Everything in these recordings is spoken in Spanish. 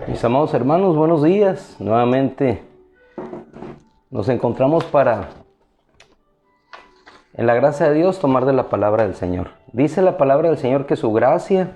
Mis amados hermanos, buenos días. Nuevamente nos encontramos para, en la gracia de Dios, tomar de la palabra del Señor. Dice la palabra del Señor que su gracia,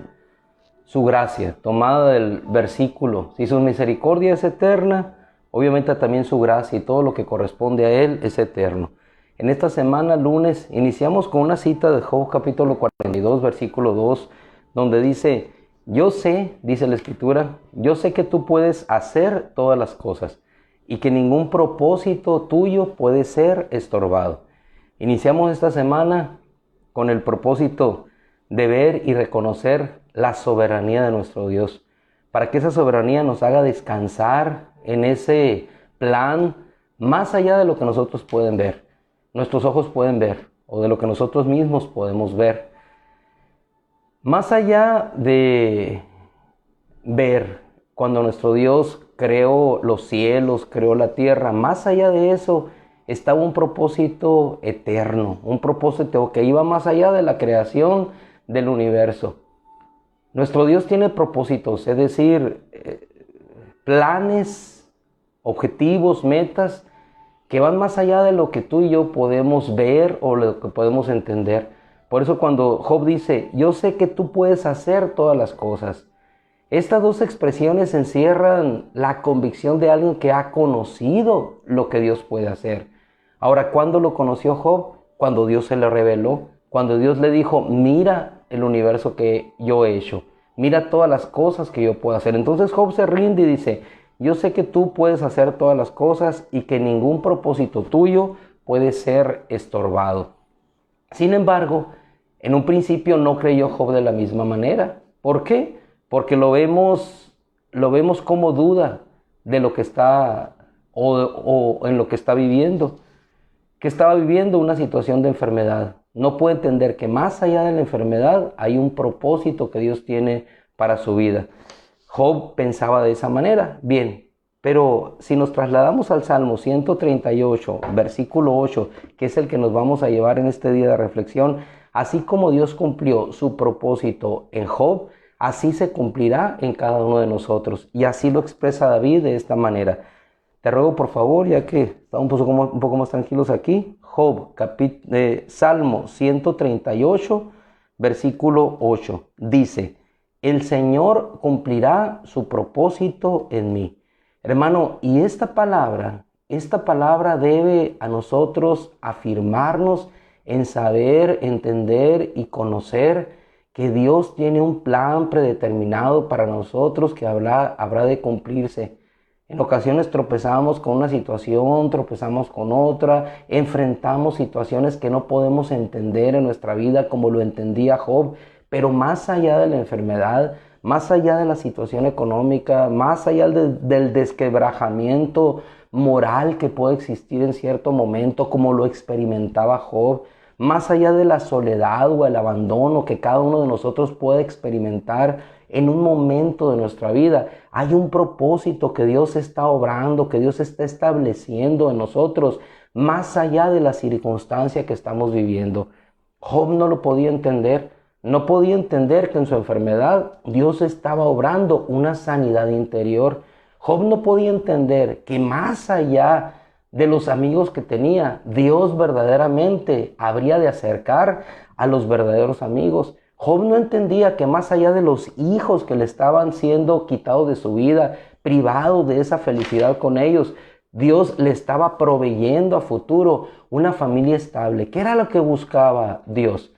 tomada del versículo, si su misericordia es eterna, obviamente también su gracia y todo lo que corresponde a Él es eterno. En esta semana, lunes, iniciamos con una cita de Job capítulo 42, versículo 2, donde dice: yo sé, dice la Escritura, yo sé que tú puedes hacer todas las cosas y que ningún propósito tuyo puede ser estorbado. Iniciamos esta semana con el propósito de ver y reconocer la soberanía de nuestro Dios, para que esa soberanía nos haga descansar en ese plan más allá de lo que nosotros pueden ver, nuestros ojos pueden ver, o de lo que nosotros mismos podemos ver. Más allá de ver cuando nuestro Dios creó los cielos, creó la tierra, más allá de eso estaba un propósito eterno, un propósito que iba más allá de la creación del universo. Nuestro Dios tiene propósitos, es decir, planes, objetivos, metas que van más allá de lo que tú y yo podemos ver o lo que podemos entender. Por eso cuando Job dice, yo sé que tú puedes hacer todas las cosas, estas dos expresiones encierran la convicción de alguien que ha conocido lo que Dios puede hacer. Ahora, ¿cuándo lo conoció Job? Cuando Dios se le reveló, cuando Dios le dijo, mira el universo que yo he hecho, mira todas las cosas que yo puedo hacer. Entonces Job se rinde y dice, yo sé que tú puedes hacer todas las cosas y que ningún propósito tuyo puede ser estorbado. Sin embargo, en un principio no creyó Job de la misma manera. ¿Por qué? Porque lo vemos como duda de lo que está o en lo que está viviendo. Que estaba viviendo una situación de enfermedad. No puede entender que más allá de la enfermedad hay un propósito que Dios tiene para su vida. Job pensaba de esa manera. Bien, pero si nos trasladamos al Salmo 138, versículo 8, que es el que nos vamos a llevar en este día de reflexión, así como Dios cumplió su propósito en Job, así se cumplirá en cada uno de nosotros. Y así lo expresa David de esta manera. Te ruego por favor, ya que estamos un poco más tranquilos aquí, Job, Salmo 138, versículo 8, dice, el Señor cumplirá su propósito en mí. Hermano, y esta palabra debe a nosotros afirmarnos en saber, entender y conocer que Dios tiene un plan predeterminado para nosotros que habrá de cumplirse. En ocasiones tropezamos con una situación, tropezamos con otra, enfrentamos situaciones que no podemos entender en nuestra vida como lo entendía Job, pero más allá de la enfermedad, más allá de la situación económica, más allá del desquebrajamiento moral que puede existir en cierto momento, como lo experimentaba Job, más allá de la soledad o el abandono que cada uno de nosotros puede experimentar en un momento de nuestra vida, hay un propósito que Dios está obrando, que Dios está estableciendo en nosotros, más allá de la circunstancia que estamos viviendo. Job no lo podía entender. No podía entender que en su enfermedad Dios estaba obrando una sanidad interior. Job no podía entender que más allá de los amigos que tenía, Dios verdaderamente habría de acercar a los verdaderos amigos. Job no entendía que más allá de los hijos que le estaban siendo quitados de su vida, privado de esa felicidad con ellos, Dios le estaba proveyendo a futuro una familia estable. ¿Qué era lo que buscaba Dios?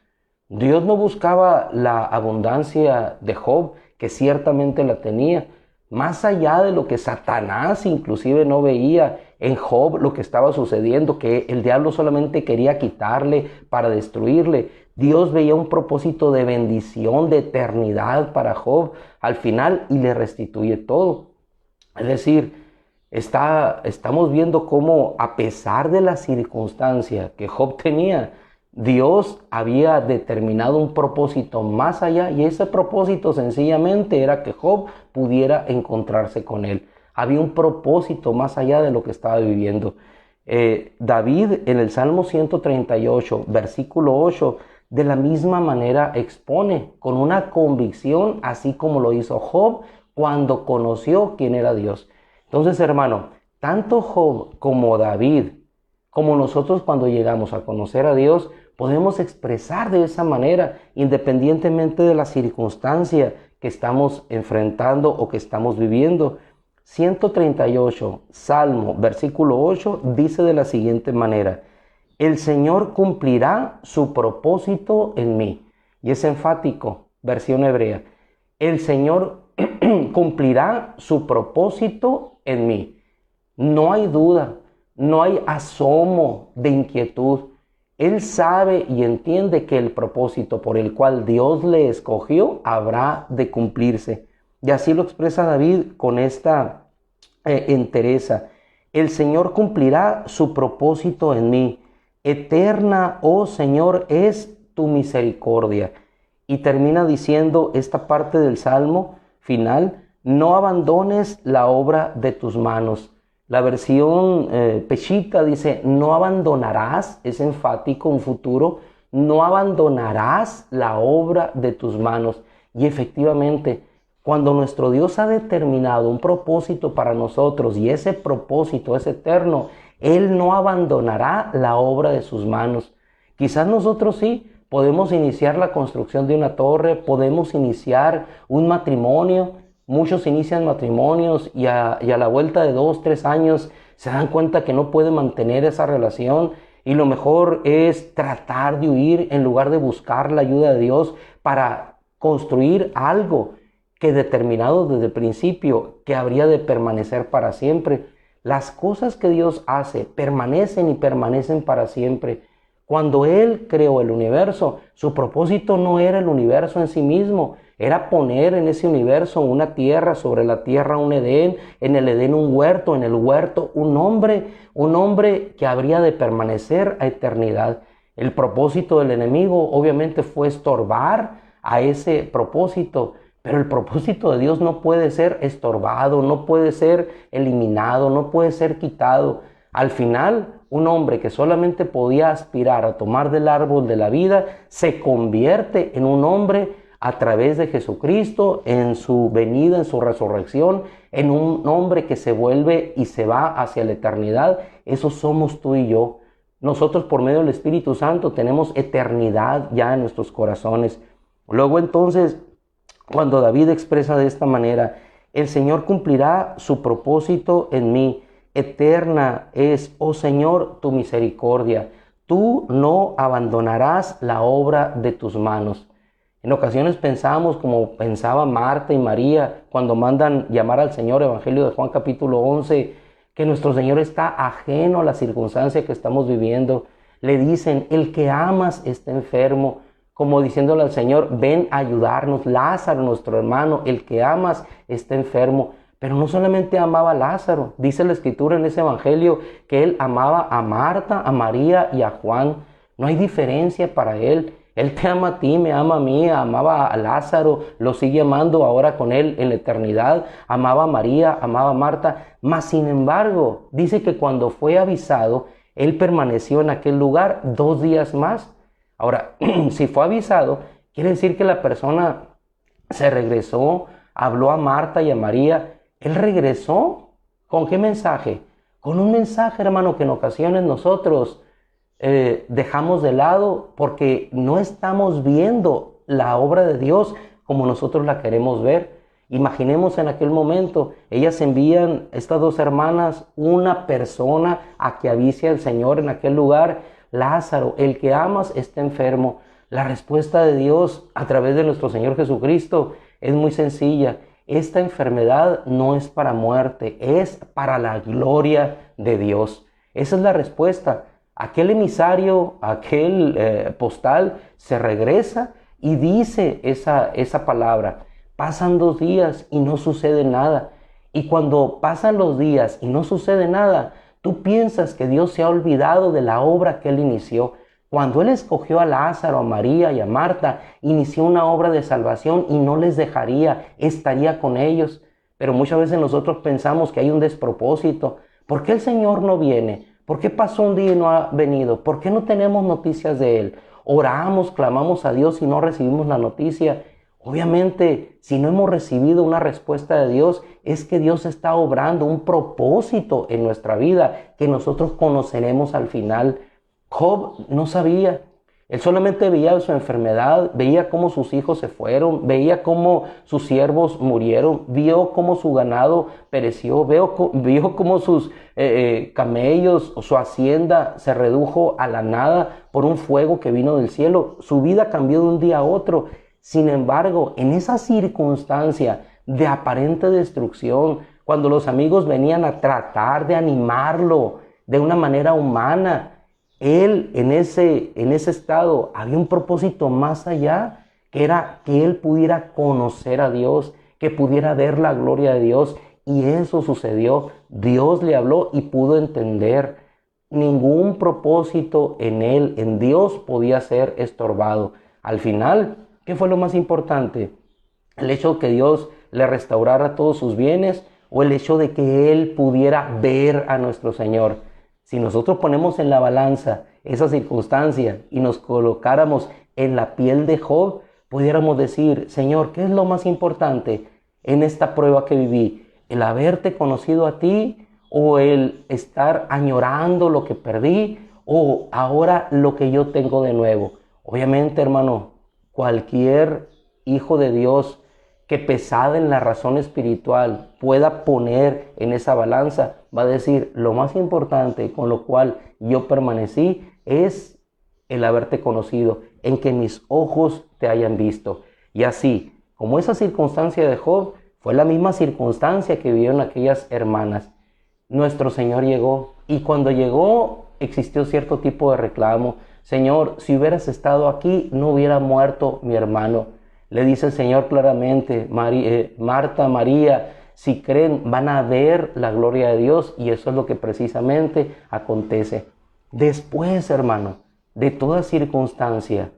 Dios no buscaba la abundancia de Job, que ciertamente la tenía. Más allá de lo que Satanás inclusive no veía en Job, lo que estaba sucediendo, que el diablo solamente quería quitarle para destruirle. Dios veía un propósito de bendición, de eternidad para Job al final y le restituye todo. Es decir, estamos viendo cómo a pesar de la circunstancia que Job tenía, Dios había determinado un propósito más allá y ese propósito sencillamente era que Job pudiera encontrarse con él. Había un propósito más allá de lo que estaba viviendo. David en el Salmo 138, versículo 8, de la misma manera expone con una convicción, así como lo hizo Job, cuando conoció quién era Dios. Entonces, hermano, tanto Job como David, como nosotros cuando llegamos a conocer a Dios, podemos expresar de esa manera, independientemente de la circunstancia que estamos enfrentando o que estamos viviendo. 138, Salmo, versículo 8, dice de la siguiente manera: el Señor cumplirá su propósito en mí. Y es enfático, versión hebrea. El Señor cumplirá su propósito en mí. No hay duda, no hay asomo de inquietud. Él sabe y entiende que el propósito por el cual Dios le escogió habrá de cumplirse. Y así lo expresa David con esta entereza. El Señor cumplirá su propósito en mí. Eterna, oh Señor, es tu misericordia. Y termina diciendo esta parte del Salmo final: no abandones la obra de tus manos. La versión Peshita dice: no abandonarás, es enfático, un futuro, no abandonarás la obra de tus manos. Y efectivamente, cuando nuestro Dios ha determinado un propósito para nosotros y ese propósito es eterno, Él no abandonará la obra de sus manos. Quizás nosotros sí podemos iniciar la construcción de una torre, podemos iniciar un matrimonio. Muchos inician matrimonios y a la vuelta de 2, 3 años se dan cuenta que no pueden mantener esa relación, y lo mejor es tratar de huir en lugar de buscar la ayuda de Dios para construir algo que determinado desde el principio que habría de permanecer para siempre. Las cosas que Dios hace permanecen y permanecen para siempre. Cuando Él creó el universo, su propósito no era el universo en sí mismo, era poner en ese universo una tierra, sobre la tierra un Edén, en el Edén un huerto, en el huerto un hombre que habría de permanecer a eternidad. El propósito del enemigo obviamente fue estorbar a ese propósito, pero el propósito de Dios no puede ser estorbado, no puede ser eliminado, no puede ser quitado. Al final, un hombre que solamente podía aspirar a tomar del árbol de la vida se convierte en un hombre a través de Jesucristo, en su venida, en su resurrección, en un hombre que se vuelve y se va hacia la eternidad. Eso somos tú y yo. Nosotros, por medio del Espíritu Santo, tenemos eternidad ya en nuestros corazones. Luego entonces, cuando David expresa de esta manera: el Señor cumplirá su propósito en mí. Eterna es, oh Señor, tu misericordia. Tú no abandonarás la obra de tus manos. En ocasiones pensamos como pensaba Marta y María cuando mandan llamar al Señor, Evangelio de Juan capítulo 11, que nuestro Señor está ajeno a la circunstancia que estamos viviendo. Le dicen: el que amas está enfermo, como diciéndole al Señor: ven a ayudarnos. Lázaro, nuestro hermano, el que amas está enfermo. Pero no solamente amaba a Lázaro, dice la Escritura en ese Evangelio que Él amaba a Marta, a María y a Juan. No hay diferencia para Él. Él te ama a ti, me ama a mí, amaba a Lázaro, lo sigue amando ahora con Él en la eternidad, amaba a María, amaba a Marta. Mas sin embargo, dice que cuando fue avisado, Él permaneció en aquel lugar 2 días más. Ahora, si fue avisado, quiere decir que la persona se regresó, habló a Marta y a María. Él regresó. ¿Con qué mensaje? Con un mensaje, hermano, que en ocasiones nosotros dejamos de lado porque no estamos viendo la obra de Dios como nosotros la queremos ver. Imaginemos en aquel momento, ellas envían, estas 2 hermanas, una persona a que avise al Señor en aquel lugar: Lázaro, el que amas, está enfermo. La respuesta de Dios a través de nuestro Señor Jesucristo es muy sencilla: esta enfermedad no es para muerte, es para la gloria de Dios. Esa es la respuesta. Aquel emisario, aquel postal se regresa y dice esa palabra. Pasan 2 días y no sucede nada. Y cuando pasan los días y no sucede nada, tú piensas que Dios se ha olvidado de la obra que Él inició. Cuando Él escogió a Lázaro, a María y a Marta, inició una obra de salvación y no les dejaría, estaría con ellos. Pero muchas veces nosotros pensamos que hay un despropósito. ¿Por qué el Señor no viene? ¿Por qué pasó un día y no ha venido? ¿Por qué no tenemos noticias de Él? Oramos, clamamos a Dios y no recibimos la noticia. Obviamente, si no hemos recibido una respuesta de Dios, es que Dios está obrando un propósito en nuestra vida que nosotros conoceremos al final. Job no sabía. Él solamente veía su enfermedad, veía cómo sus hijos se fueron, veía cómo sus siervos murieron, vio cómo su ganado pereció, vio cómo sus camellos, su hacienda se redujo a la nada por un fuego que vino del cielo. Su vida cambió de un día a otro. Sin embargo, en esa circunstancia de aparente destrucción, cuando los amigos venían a tratar de animarlo de una manera humana, él en ese estado había un propósito más allá, que era que él pudiera conocer a Dios, que pudiera ver la gloria de Dios, y eso sucedió. Dios le habló y pudo entender. Ningún propósito en él, en Dios, podía ser estorbado. Al final, ¿qué fue lo más importante? ¿El hecho de que Dios le restaurara todos sus bienes o el hecho de que él pudiera ver a nuestro Señor? Si nosotros ponemos en la balanza esa circunstancia y nos colocáramos en la piel de Job, pudiéramos decir: Señor, ¿qué es lo más importante en esta prueba que viví? ¿El haberte conocido a ti o el estar añorando lo que perdí o ahora lo que yo tengo de nuevo? Obviamente, hermano, cualquier hijo de Dios que pesada en la razón espiritual pueda poner en esa balanza, va a decir: lo más importante con lo cual yo permanecí es el haberte conocido, en que mis ojos te hayan visto. Y así, como esa circunstancia de Job, fue la misma circunstancia que vivieron aquellas hermanas. Nuestro Señor llegó, y cuando llegó existió cierto tipo de reclamo. Señor, si hubieras estado aquí, no hubiera muerto mi hermano. Le dice el Señor claramente: Marta, María, si creen, van a ver la gloria de Dios, y eso es lo que precisamente acontece. Después, hermano, de toda circunstancia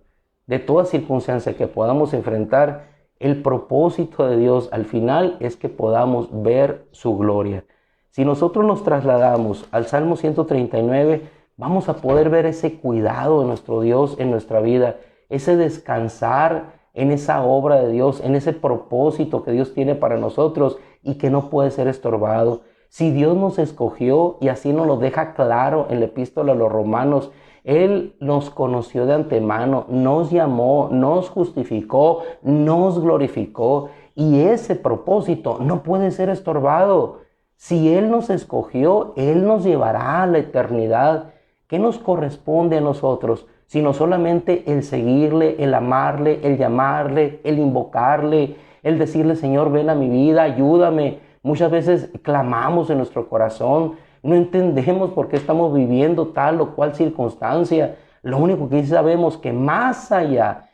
que podamos enfrentar, el propósito de Dios al final es que podamos ver su gloria. Si nosotros nos trasladamos al Salmo 139, vamos a poder ver ese cuidado de nuestro Dios en nuestra vida, ese descansar en esa obra de Dios, en ese propósito que Dios tiene para nosotros y que no puede ser estorbado. Si Dios nos escogió, y así nos lo deja claro en la epístola a los Romanos, Él nos conoció de antemano, nos llamó, nos justificó, nos glorificó, y ese propósito no puede ser estorbado. Si Él nos escogió, Él nos llevará a la eternidad. ¿Qué nos corresponde a nosotros? Sino solamente el seguirle, el amarle, el llamarle, el invocarle, el decirle: Señor, ven a mi vida, ayúdame. Muchas veces clamamos en nuestro corazón, no entendemos por qué estamos viviendo tal o cual circunstancia. Lo único que sí sabemos que más allá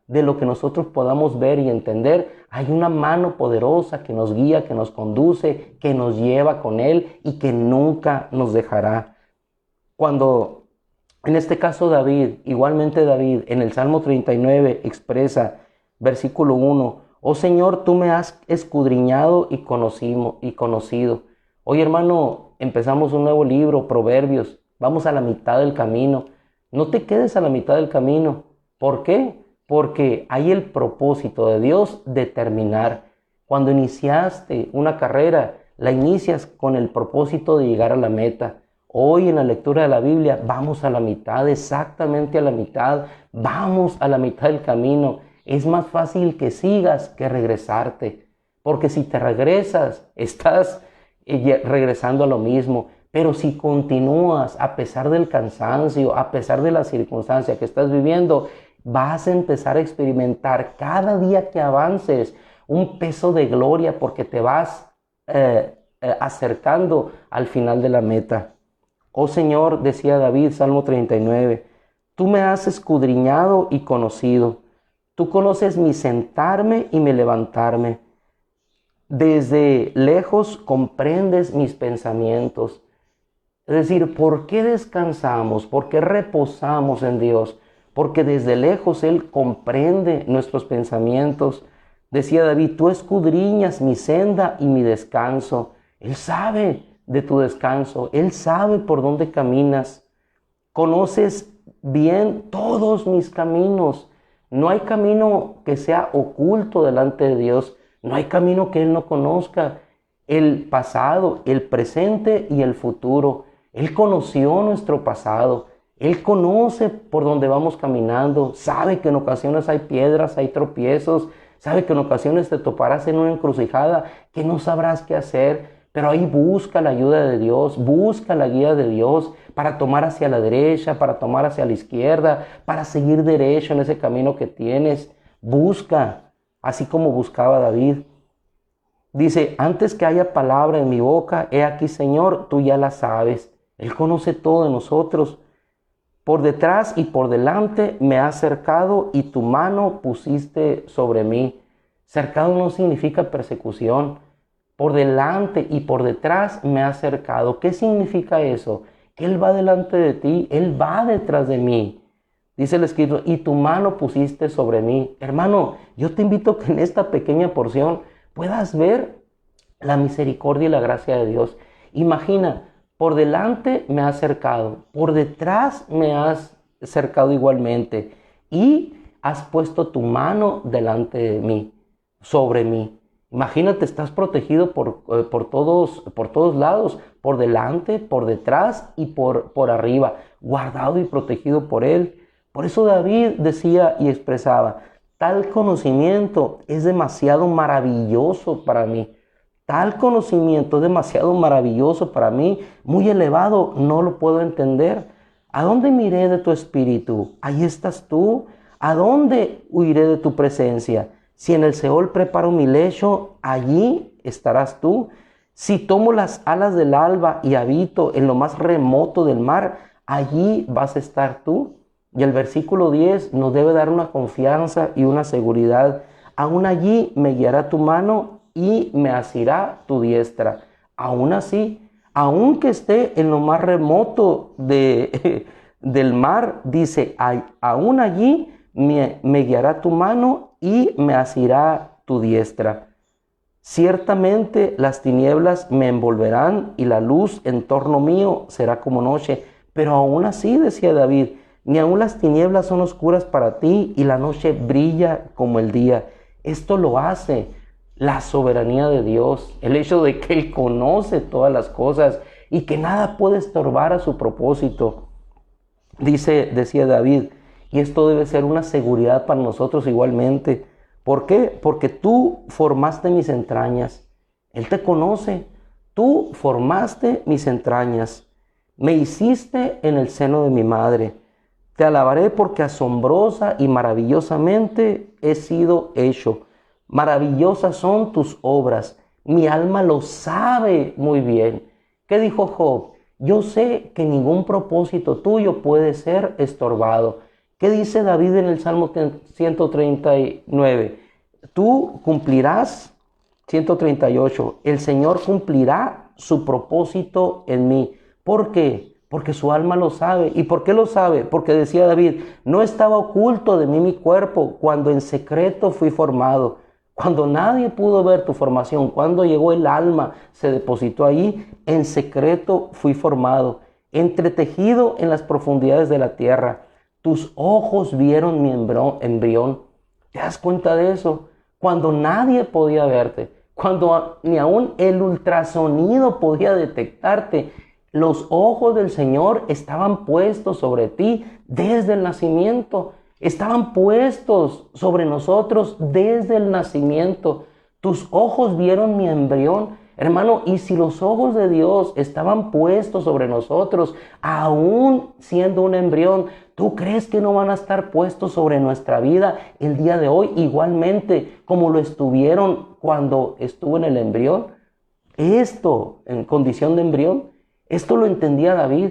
de lo que nosotros podamos ver y entender, hay una mano poderosa que nos guía, que nos conduce, que nos lleva con Él y que nunca nos dejará. Cuando, en este caso David, igualmente David, en el Salmo 39 expresa, versículo 1, oh Señor, tú me has escudriñado y conocido. Hoy, hermano, empezamos un nuevo libro, Proverbios, vamos a la mitad del camino. No te quedes a la mitad del camino. ¿Por qué? Porque hay el propósito de Dios de terminar. Cuando iniciaste una carrera, la inicias con el propósito de llegar a la meta. Hoy en la lectura de la Biblia vamos a la mitad, exactamente a la mitad, vamos a la mitad del camino. Es más fácil que sigas que regresarte, porque si te regresas, estás regresando a lo mismo. Pero si continúas a pesar del cansancio, a pesar de la circunstancia que estás viviendo, vas a empezar a experimentar cada día que avances un peso de gloria, porque te vas acercando al final de la meta. Oh Señor, decía David, Salmo 39, tú me has escudriñado y conocido. Tú conoces mi sentarme y mi levantarme. Desde lejos comprendes mis pensamientos. Es decir, ¿por qué descansamos? ¿Por qué reposamos en Dios? Porque desde lejos Él comprende nuestros pensamientos. Decía David, tú escudriñas mi senda y mi descanso. Él sabe de tu descanso. Él sabe por dónde caminas. Conoces bien todos mis caminos. No hay camino que sea oculto delante de Dios. No hay camino que Él no conozca. El pasado, el presente y el futuro. Él conoció nuestro pasado. Él conoce por dónde vamos caminando. Sabe que en ocasiones hay piedras, hay tropiezos. Sabe que en ocasiones te toparás en una encrucijada que no sabrás qué hacer. Pero ahí busca la ayuda de Dios, busca la guía de Dios para tomar hacia la derecha, para tomar hacia la izquierda, para seguir derecho en ese camino que tienes. Busca, así como buscaba David. Dice, antes que haya palabra en mi boca, he aquí, Señor, tú ya la sabes. Él conoce todo de nosotros. Por detrás y por delante me has cercado y tu mano pusiste sobre mí. Cercado no significa persecución. Por delante y por detrás me has cercado. ¿Qué significa eso? Que Él va delante de ti, Él va detrás de mí. Dice el escrito, y tu mano pusiste sobre mí. Hermano, yo te invito a que en esta pequeña porción puedas ver la misericordia y la gracia de Dios. Imagina, por delante me has cercado, por detrás me has cercado igualmente y has puesto tu mano delante de mí, sobre mí. Imagínate, estás protegido por todos lados, por delante, por detrás y por arriba, guardado y protegido por Él. Por eso David decía y expresaba, tal conocimiento es demasiado maravilloso para mí. Tal conocimiento es demasiado maravilloso para mí, muy elevado, no lo puedo entender. ¿A dónde miré de tu espíritu? Ahí estás tú. ¿A dónde huiré de tu presencia? Si en el Seol preparo mi lecho, allí estarás tú. Si tomo las alas del alba y habito en lo más remoto del mar, allí vas a estar tú. Y el versículo 10 nos debe dar una confianza y una seguridad. Aún allí me guiará tu mano y me asirá tu diestra. Aún así, aunque esté en lo más remoto del mar, dice, aún allí me guiará tu mano y me asirá tu diestra. Ciertamente las tinieblas me envolverán y la luz en torno mío será como noche. Pero aún así, decía David, ni aún las tinieblas son oscuras para ti y la noche brilla como el día. Esto lo hace la soberanía de Dios, el hecho de que Él conoce todas las cosas y que nada puede estorbar a su propósito. Decía David, y esto debe ser una seguridad para nosotros igualmente. ¿Por qué? Porque tú formaste mis entrañas. Él te conoce. Tú formaste mis entrañas. Me hiciste en el seno de mi madre. Te alabaré porque asombrosa y maravillosamente he sido hecho. Maravillosas son tus obras. Mi alma lo sabe muy bien. ¿Qué dijo Job? Yo sé que ningún propósito tuyo puede ser estorbado. ¿Qué dice David en el Salmo 139? Tú cumplirás, 138, el Señor cumplirá su propósito en mí. ¿Por qué? Porque su alma lo sabe. ¿Y por qué lo sabe? Porque decía David, no estaba oculto de mí mi cuerpo cuando en secreto fui formado. Cuando nadie pudo ver tu formación, cuando llegó el alma, se depositó ahí, en secreto fui formado, entretejido en las profundidades de la tierra. Tus ojos vieron mi embrión. ¿Te das cuenta de eso? Cuando nadie podía verte, cuando ni aún el ultrasonido podía detectarte, los ojos del Señor estaban puestos sobre ti desde el nacimiento. Estaban puestos sobre nosotros desde el nacimiento. Tus ojos vieron mi embrión. Hermano, y si los ojos de Dios estaban puestos sobre nosotros, aún siendo un embrión, ¿tú crees que no van a estar puestos sobre nuestra vida el día de hoy igualmente como lo estuvieron cuando estuvo en el embrión? Esto, en condición de embrión, esto lo entendía David.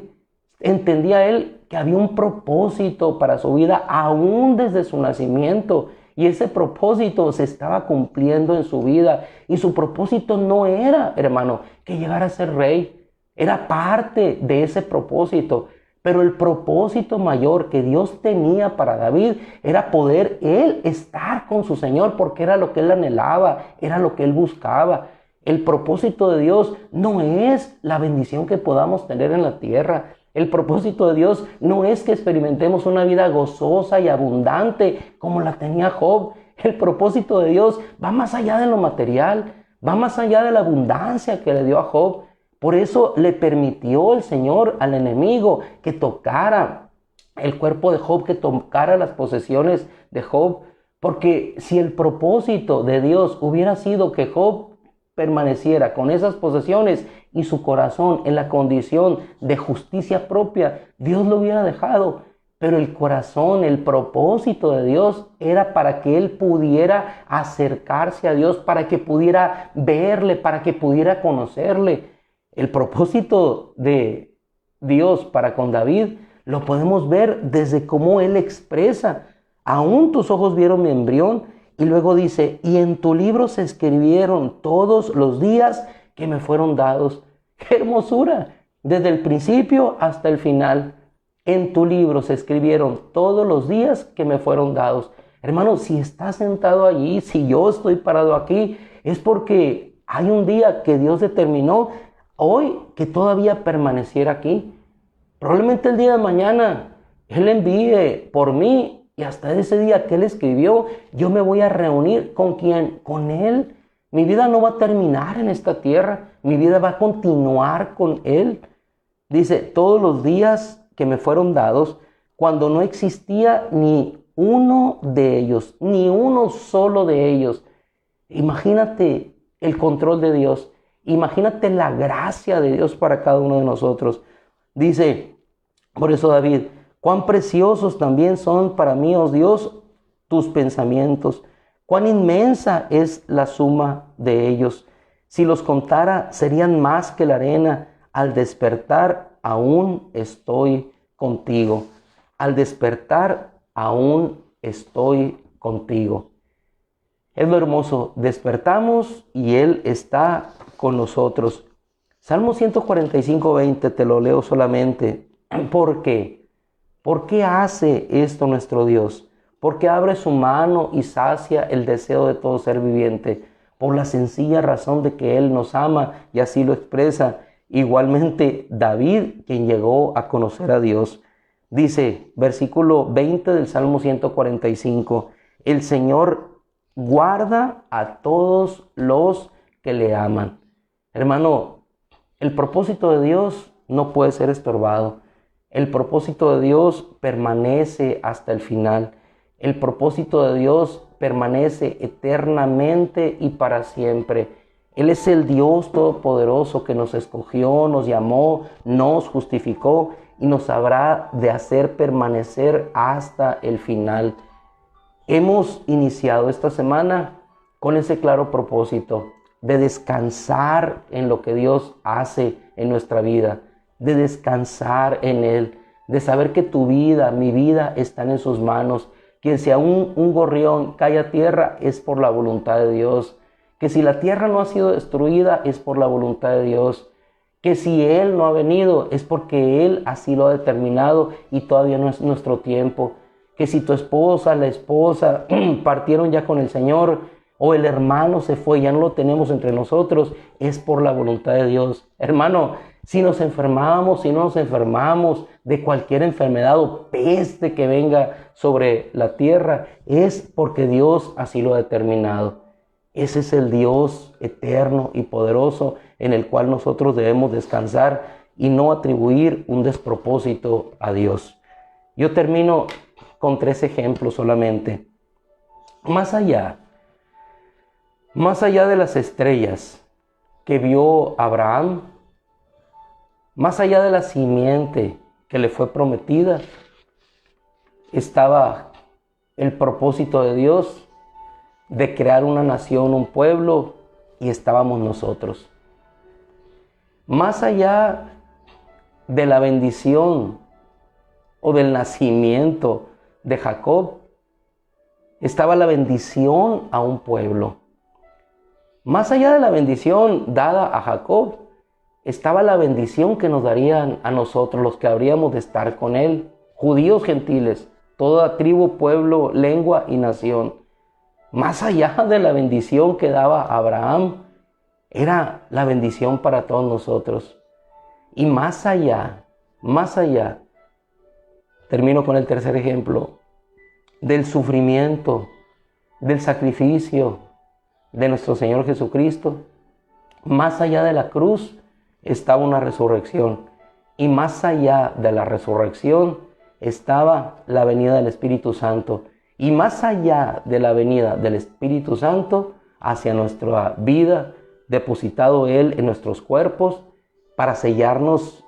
Entendía él que había un propósito para su vida aún desde su nacimiento. Y ese propósito se estaba cumpliendo en su vida. Y su propósito no era, hermano, que llegara a ser rey. Era parte de ese propósito. Pero el propósito mayor que Dios tenía para David era poder él estar con su Señor, porque era lo que él anhelaba, era lo que él buscaba. El propósito de Dios no es la bendición que podamos tener en la tierra. El propósito de Dios no es que experimentemos una vida gozosa y abundante como la tenía Job. El propósito de Dios va más allá de lo material, va más allá de la abundancia que le dio a Job. Por eso le permitió el Señor al enemigo que tocara el cuerpo de Job, que tocara las posesiones de Job. Porque si el propósito de Dios hubiera sido que Job permaneciera con esas posesiones y su corazón en la condición de justicia propia, Dios lo hubiera dejado. Pero el corazón, el propósito de Dios era para que él pudiera acercarse a Dios, para que pudiera verle, para que pudiera conocerle. El propósito de Dios para con David lo podemos ver desde cómo él expresa: aún tus ojos vieron mi embrión. Y luego dice: y en tu libro se escribieron todos los días que me fueron dados. ¡Qué hermosura! Desde el principio hasta el final. En tu libro se escribieron todos los días que me fueron dados. Hermano, si estás sentado allí, si yo estoy parado aquí, es porque hay un día que Dios determinó hoy que todavía permaneciera aquí. Probablemente el día de mañana Él envíe por mí, y hasta ese día que Él escribió, yo me voy a reunir ¿con quién? Con Él. Mi vida no va a terminar en esta tierra, mi vida va a continuar con Él. Dice: todos los días que me fueron dados, cuando no existía ni uno de ellos, ni uno solo de ellos. Imagínate el control de Dios, imagínate la gracia de Dios para cada uno de nosotros. Dice, por eso David: cuán preciosos también son para mí, oh Dios, tus pensamientos, cuán inmensa es la suma de ellos. Si los contara, serían más que la arena. Al despertar, aún estoy contigo. Al despertar, aún estoy contigo. Es lo hermoso, despertamos y Él está con nosotros. Salmo 145, 20, te lo leo solamente. ¿Por qué? ¿Por qué hace esto nuestro Dios? Porque abre su mano y sacia el deseo de todo ser viviente, por la sencilla razón de que Él nos ama, y así lo expresa igualmente David, quien llegó a conocer a Dios. Dice, versículo 20 del Salmo 145, el Señor guarda a todos los que le aman. Hermano, el propósito de Dios no puede ser estorbado. El propósito de Dios permanece hasta el final. El propósito de Dios permanece eternamente y para siempre. Él es el Dios todopoderoso que nos escogió, nos llamó, nos justificó y nos habrá de hacer permanecer hasta el final. Hemos iniciado esta semana con ese claro propósito de descansar en lo que Dios hace en nuestra vida, de descansar en Él, de saber que tu vida, mi vida, están en sus manos. Que si aún un gorrión cae a tierra, es por la voluntad de Dios. Que si la tierra no ha sido destruida, es por la voluntad de Dios. Que si Él no ha venido, es porque Él así lo ha determinado y todavía no es nuestro tiempo. Que si tu esposa, la esposa, partieron ya con el Señor, o el hermano se fue, ya no lo tenemos entre nosotros, es por la voluntad de Dios. Hermano, si nos enfermamos, si no nos enfermamos de cualquier enfermedad o peste que venga sobre la tierra, es porque Dios así lo ha determinado. Ese es el Dios eterno y poderoso en el cual nosotros debemos descansar y no atribuir un despropósito a Dios. Yo termino con 3 ejemplos solamente. Más allá de las estrellas que vio Abraham, más allá de la simiente que le fue prometida, estaba el propósito de Dios de crear una nación, un pueblo, y estábamos nosotros. Más allá de la bendición o del nacimiento de Jacob, estaba la bendición a un pueblo. Más allá de la bendición dada a Jacob, estaba la bendición que nos darían a nosotros, los que habríamos de estar con él, judíos, gentiles, toda tribu, pueblo, lengua y nación. Más allá de la bendición que daba Abraham, era la bendición para todos nosotros. Y más allá más allá, termino con el tercer ejemplo, del sufrimiento, del sacrificio de nuestro Señor Jesucristo, más allá de la cruz estaba una resurrección. Y más allá de la resurrección estaba la venida del Espíritu Santo. Y más allá de la venida del Espíritu Santo hacia nuestra vida, depositado Él en nuestros cuerpos para sellarnos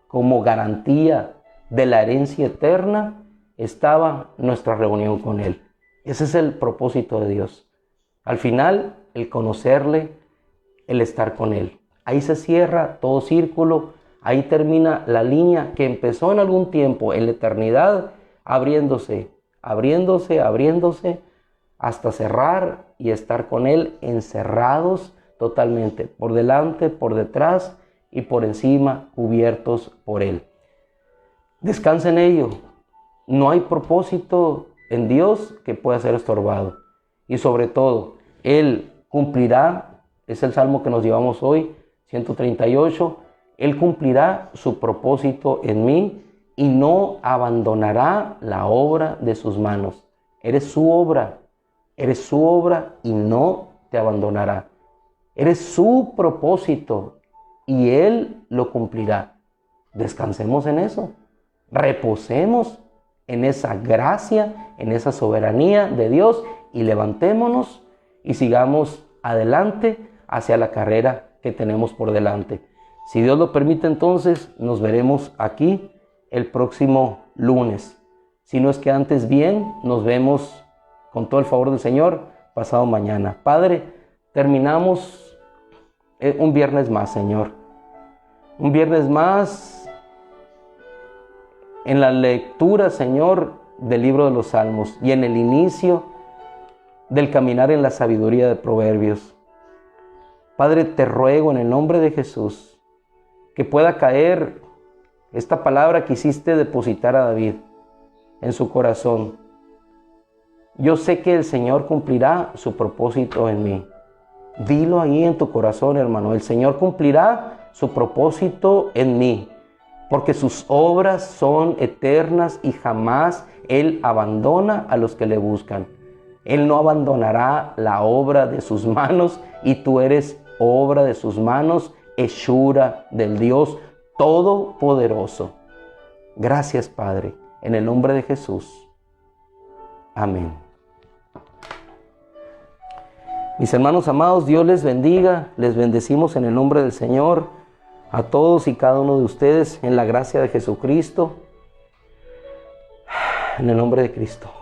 como garantía de la herencia eterna, estaba nuestra reunión con Él. Ese es el propósito de Dios. Al final, el conocerle, el estar con Él. Ahí se cierra todo círculo, ahí termina la línea que empezó en algún tiempo, en la eternidad, abriéndose, hasta cerrar y estar con Él encerrados totalmente, por delante, por detrás y por encima, cubiertos por Él. Descansa en ello. No hay propósito en Dios que pueda ser estorbado. Y sobre todo, Él cumplirá, es el salmo que nos llevamos hoy, 138, Él cumplirá su propósito en mí y no abandonará la obra de sus manos. Eres su obra y no te abandonará. Eres su propósito y Él lo cumplirá. Descansemos en eso, reposemos en esa gracia, en esa soberanía de Dios y levantémonos y sigamos adelante hacia la carrera que tenemos por delante. Si Dios lo permite, entonces nos veremos aquí el próximo lunes. Si no es que antes bien, nos vemos con todo el favor del Señor pasado mañana. Padre, terminamos un viernes más, Señor. Un viernes más en la lectura, Señor, del libro de los Salmos y en el inicio del caminar en la sabiduría de Proverbios. Padre, te ruego en el nombre de Jesús que pueda caer esta palabra que hiciste depositar a David en su corazón. Yo sé que el Señor cumplirá su propósito en mí. Dilo ahí en tu corazón, hermano. El Señor cumplirá su propósito en mí, porque sus obras son eternas y jamás Él abandona a los que le buscan. Él no abandonará la obra de sus manos y tú eres obra de sus manos, hechura del Dios Todopoderoso. Gracias, Padre, en el nombre de Jesús. Amén. Mis hermanos amados, Dios les bendiga. Les bendecimos en el nombre del Señor a todos y cada uno de ustedes en la gracia de Jesucristo. En el nombre de Cristo.